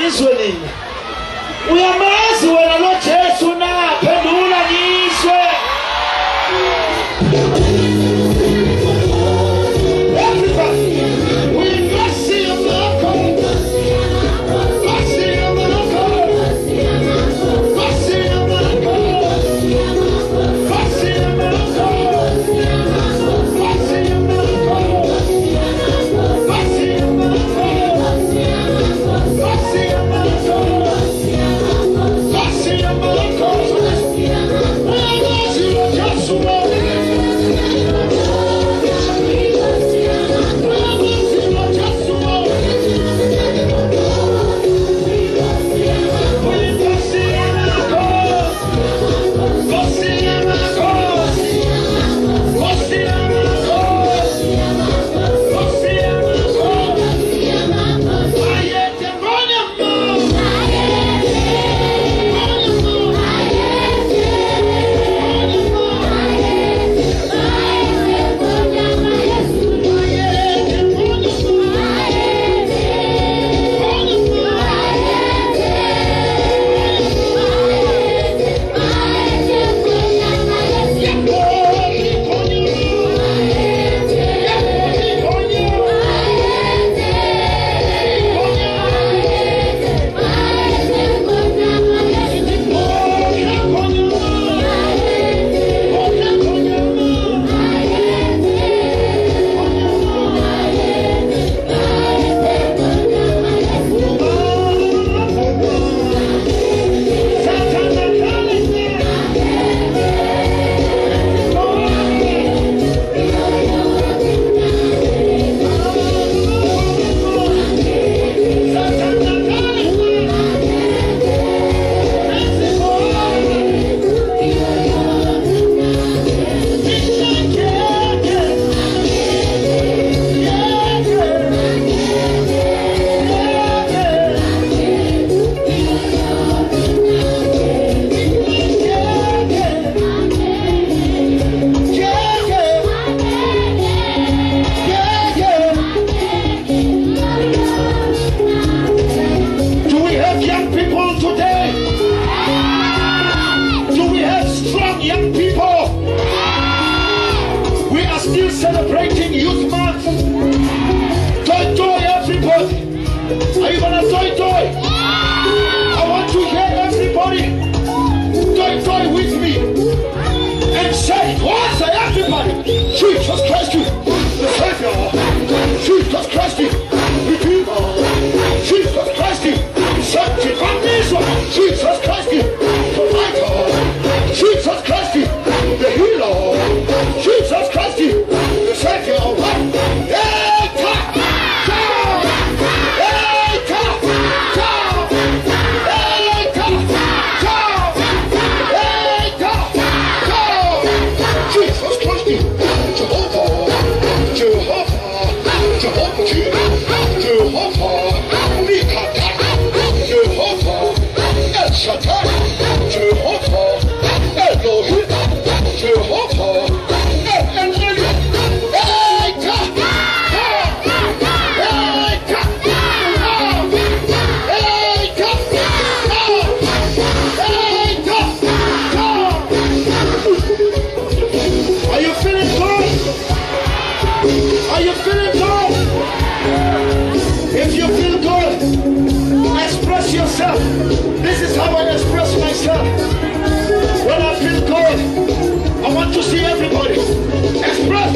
nizwe nini uyamazi wena lo Jesu na phendula nizwe Celebrating Youth Month. Toy toy everybody. Are you gonna toy toy? I want to hear everybody toy toy with me and say, what's everybody? Jesus Christ, the Savior. Jesus Christ, Redeemer. Jesus Christ, Sanctifier. Jesus Christ, Provider. Jesus Christ, the Healer. Jesus Christ, the Savior. This is how I express myself. When I feel good, I want to see everybody express.